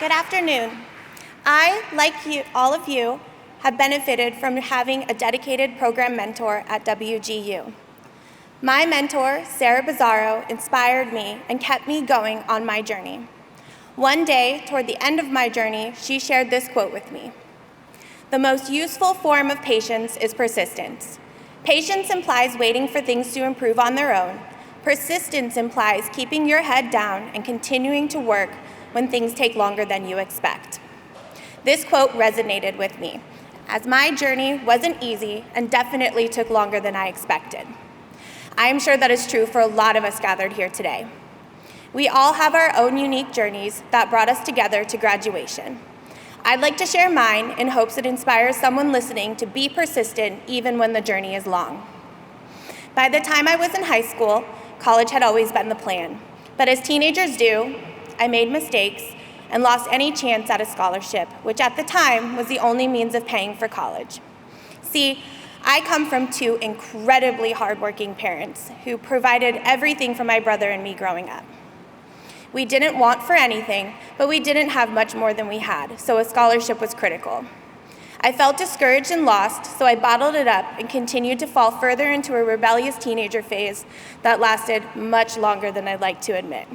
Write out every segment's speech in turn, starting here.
Good afternoon. I, like you, all of you, have benefited from having a dedicated program mentor at WGU. My mentor, Sarah Bizzaro, inspired me and kept me going on my journey. One day, toward the end of my journey, she shared this quote with me. "The most useful form of patience is persistence. Patience implies waiting for things to improve on their own. Persistence implies keeping your head down and continuing to work when things take longer than you expect." This quote resonated with me, as my journey wasn't easy and definitely took longer than I expected. I am sure that is true for a lot of us gathered here today. We all have our own unique journeys that brought us together to graduation. I'd like to share mine in hopes it inspires someone listening to be persistent even when the journey is long. By the time I was in high school, college had always been the plan. But as teenagers do, I made mistakes and lost any chance at a scholarship, which at the time was the only means of paying for college. See, I come from two incredibly hardworking parents who provided everything for my brother and me growing up. We didn't want for anything, but we didn't have much more than we had, so a scholarship was critical. I felt discouraged and lost, so I bottled it up and continued to fall further into a rebellious teenager phase that lasted much longer than I'd like to admit.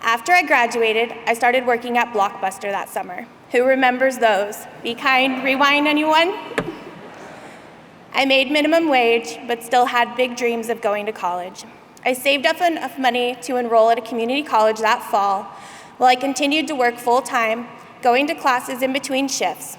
After I graduated, I started working at Blockbuster that summer. Who remembers those? Be kind, rewind, anyone? I made minimum wage, but still had big dreams of going to college. I saved up enough money to enroll at a community college that fall, while I continued to work full-time, going to classes in between shifts.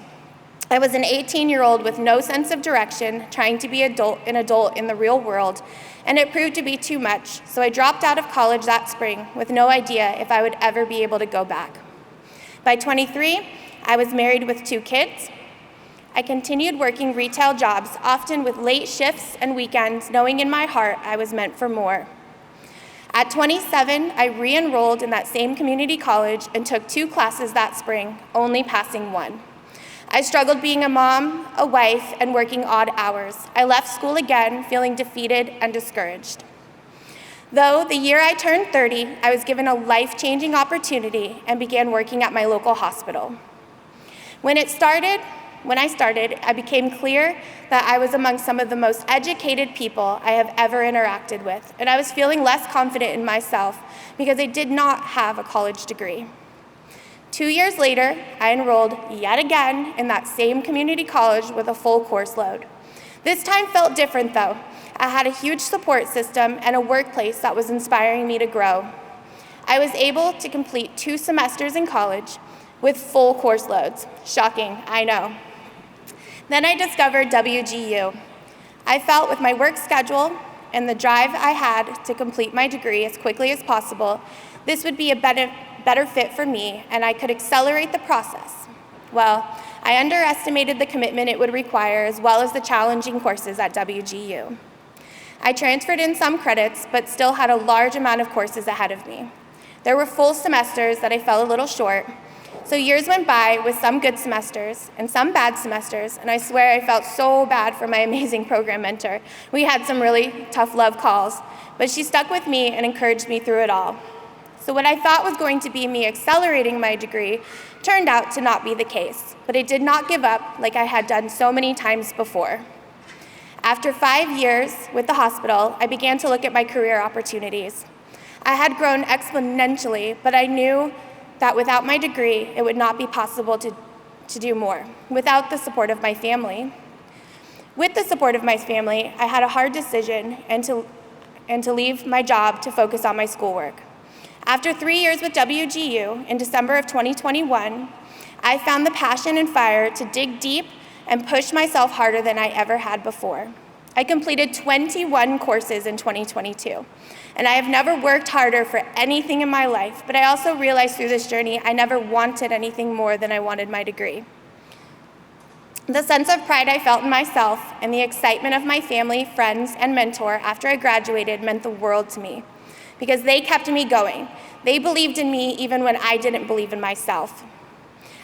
I was an 18-year-old with no sense of direction, trying to be an adult in the real world, and it proved to be too much, so I dropped out of college that spring with no idea if I would ever be able to go back. By 23, I was married with 2 kids. I continued working retail jobs, often with late shifts and weekends, knowing in my heart I was meant for more. At 27, I re-enrolled in that same community college and took 2 classes that spring, only passing 1. I struggled being a mom, a wife, and working odd hours. I left school again, feeling defeated and discouraged. Though the year I turned 30, I was given a life-changing opportunity and began working at my local hospital. When I started, I became clear that I was among some of the most educated people I have ever interacted with, and I was feeling less confident in myself because I did not have a college degree. 2 years later, I enrolled yet again in that same community college with a full course load. This time felt different though. I had a huge support system and a workplace that was inspiring me to grow. I was able to complete 2 semesters in college with full course loads. Shocking, I know. Then I discovered WGU. I felt with my work schedule and the drive I had to complete my degree as quickly as possible, this would be a better fit for me, and I could accelerate the process. Well, I underestimated the commitment it would require, as well as the challenging courses at WGU. I transferred in some credits, but still had a large amount of courses ahead of me. There were full semesters that I fell a little short, so years went by with some good semesters and some bad semesters, and I swear I felt so bad for my amazing program mentor. We had some really tough love calls, but she stuck with me and encouraged me through it all. So what I thought was going to be me accelerating my degree turned out to not be the case, but I did not give up like I had done so many times before. After 5 years with the hospital, I began to look at my career opportunities. I had grown exponentially, but I knew that without my degree, it would not be possible to do more, without the support of my family. With the support of my family, I had a hard decision and to leave my job to focus on my schoolwork. After 3 years with WGU, in December of 2021, I found the passion and fire to dig deep and push myself harder than I ever had before. I completed 21 courses in 2022, and I have never worked harder for anything in my life, but I also realized through this journey I never wanted anything more than I wanted my degree. The sense of pride I felt in myself and the excitement of my family, friends, and mentor after I graduated meant the world to me, because they kept me going. They believed in me even when I didn't believe in myself.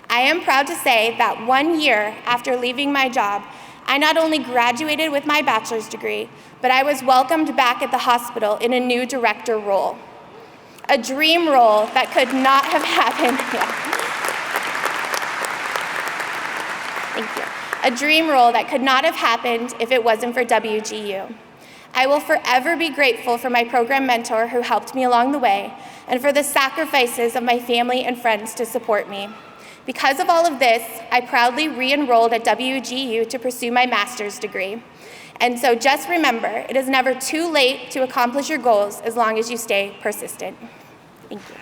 I am proud to say that 1 year after leaving my job, I not only graduated with my bachelor's degree, but I was welcomed back at the hospital in a new director role. A dream role that could not have happened. Thank you. A dream role that could not have happened if it wasn't for WGU. I will forever be grateful for my program mentor who helped me along the way, and for the sacrifices of my family and friends to support me. Because of all of this, I proudly re-enrolled at WGU to pursue my master's degree. And so just remember, it is never too late to accomplish your goals as long as you stay persistent. Thank you.